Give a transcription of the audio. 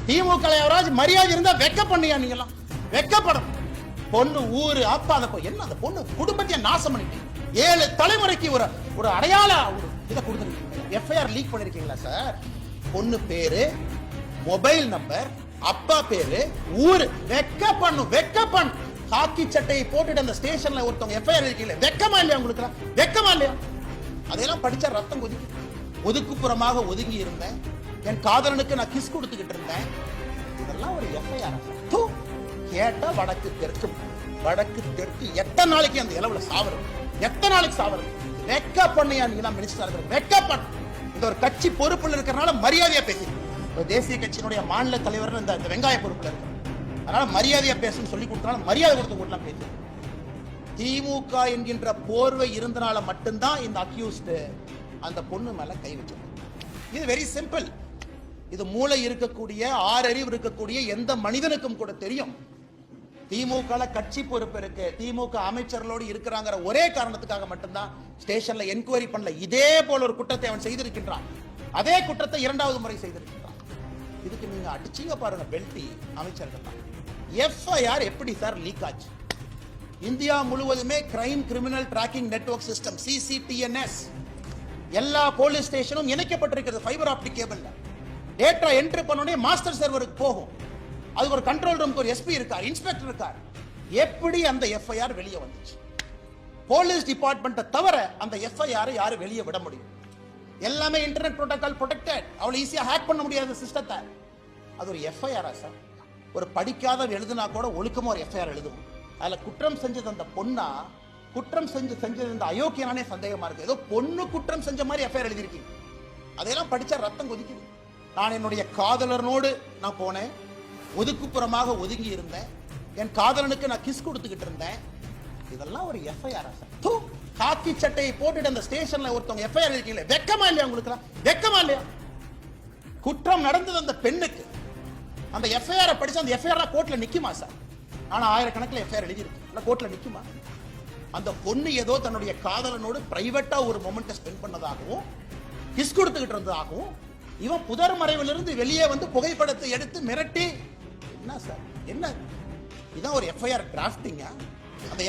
திமுக எவராஜ் மரியாதை இருந்தா வெக்க பண்ணியா நீங்களாம்? வெக்கப்படும். பொண்ணு ஊரு அப்பா அந்த என்ன அந்த பொண்ணு குடும்பத்தையே நாசம் பண்ணிட்டீங்க. 7 தலைமுறைக்கு ஒரு அடையாள இதை கொடுத்துருக்கீங்க. எஃப்ஐஆர் லீக் பண்ணிருக்கீங்களா சார்? பொண்ணு பேரு, மொபைல் நம்பர், அப்பா பேரு, ஊரு. வெக்க பண்ணும். காக்கி சட்டையை போட்டுட்டு அந்த ஸ்டேஷன்ல ஒருத்தவங்க எஃப்ஐஆர் இருக்கீங்களா? வெக்கமா இல்லையா உங்களுக்கு? வெக்கமா இல்லையா? அதெல்லாம் படிச்சா ரத்தம் கொதிக்கும். ஒதுக்குப்புறமாக ஒதுங்கி இருந்தேன், என் காதலனுக்கு நான் கிஸ் கொடுத்துக்கிட்டு இருந்தேன். இதெல்லாம் ஒரு எஃப்ஐஆர். கேட்டா வடக்கு தெற்கு எத்தனை நாளைக்கு அந்த இளவுல சாவரம்? எத்தனை நாளைக்கு சாவரம்? வெக்க பண்ணியா நீங்க மினிஸ்டர்? வெக்க பண்ண. இந்த ஒரு கட்சி பொறுப்புல இருக்கிறனால மரியாதையா பேசுறீங்க. தேசிய கட்சியினுடைய மாநில தலைவர் இந்த வெங்காய பொறுப்புல இருக்கு, அதனால மரியாதையா பேசணும்னு சொல்லி கொடுத்தனால மரியாதை கொடுத்து கூட்டலாம் பேசுறீங்க. திமுக என்கின்ற போர்வை இருந்தனால மட்டும்தான் இந்த அக்யூஸ்ட் அந்த பொண்ணு மேல கை வச்சது. இது வெரி சிம்பிள். இது மூளை இருக்கக்கூடிய, ஆறறிவு இருக்கக்கூடிய எந்த மனிதனுக்கும் கூட தெரியும். திமுக கட்சி பொறுப்பு இருக்கு, திமுக அமைச்சர்களோடு இருக்கிறாங்கிற ஒரே காரணத்துக்காக மட்டும்தான் ஸ்டேஷன்ல என்கொயரி பண்ணல. இதே போல ஒரு குற்றத்தை அவன் செய்திருக்கின்றான். அதே குற்றத்தை 2வது முறை செய்திருக்கின்றான். இதுக்கு நீங்க அடிச்சீங்க பாருங்க பெல்டி அமைச்சர்கள். எஃப்ஐஆர் எப்படி சார் லீக் ஆச்சு? இந்தியா முழுவதுமே crime criminal tracking network system CCTNS எல்லா போலீஸ் ஸ்டேஷனும் இணைக்கப்பட்டிருக்கிறது. ஃபைபர் ஆப்டிக் கேபிள்ல டேட்டா என்ட்ரி பண்ணோடனே மாஸ்டர் சர்வருக்கு போகும். அதுக்கு ஒரு கண்ட்ரோல் ரூமுக்கு ஒரு SP இருக்கார், இன்ஸ்பெக்டர் இருக்கார். எப்படி அந்த எஃப்ஐஆர் வெளியே வந்துச்சு? போலீஸ் டிபார்ட்மெண்ட்டை தவிர அந்த எஃப்ஐஆர் யாரு வெளியே விட முடியும்? எல்லாமே இன்டர்நெட் புரோட்டோகால் ப்ரொடெக்டட். அவளை ஈஸியா ஹேக் பண்ண முடியாத சிஸ்டத்தை. அது ஒரு எஃப்ஐஆர் சார்? ஒரு படிக்காத எழுதுனா கூட ஒழுக்கமா ஒரு எஃப்ஐஆர் எழுதுவோம். அதுல குற்றம் செஞ்சது அந்த பொண்ணா, குற்றம் செஞ்சது இந்த அயோக்கியனானே சந்தேகமா இருக்கு. ஏதோ பொண்ணு குற்றம் செஞ்ச மாதிரி எஃப்ஐஆர் எழுதிருக்கீங்க. அதெல்லாம் படிச்சா ரத்தம் கொதிக்குது. நான் என்னுடைய காதலனோடு நான் போனேன், ஒதுக்குப்புறமாக ஒதுங்கி இருந்தேன், என் காதலனுக்கு நான் கிஸ் கொடுத்துக்கிட்டு இருந்தேன். இதெல்லாம் ஒரு எஃப்ஐஆர் சார்? காக்கி சட்டையை போட்டுட்டு அந்த ஸ்டேஷன்ல ஒருத்தவங்க எஃப்ஐஆர் இருக்கீங்களா? வெக்கமா இல்லையா உங்களுக்கு? வெக்கமா இல்லையா? குற்றம் நடந்தது அந்த பெண்ணுக்கு. அந்த எஃப்ஐஆர் படிச்சு அந்த எஃப்ஐஆர் கோர்ட்ல நிக்குமா சார்? ஆனா ஆயிரக்கணக்கில் எஃப்ஐஆர் எழுதி இருக்கு, கோர்ட்ல நிக்குமா? அந்த பொண்ணு ஏதோ தன்னுடைய காதலனோடு பிரைவேட்டா ஒரு மொமெண்ட்டை ஸ்பெண்ட் பண்ணதாகவும் கிஸ் கொடுத்துக்கிட்டு இருந்ததாகவும் இவன் புதர் மறைவிலிருந்து வெளியே வந்து புகைப்படத்தை எடுத்து மிரட்டி, என்ன சார் என்ன? இதான் ஒரு எஃப்ஐஆர் டிராஃப்டிங்கா? அந்த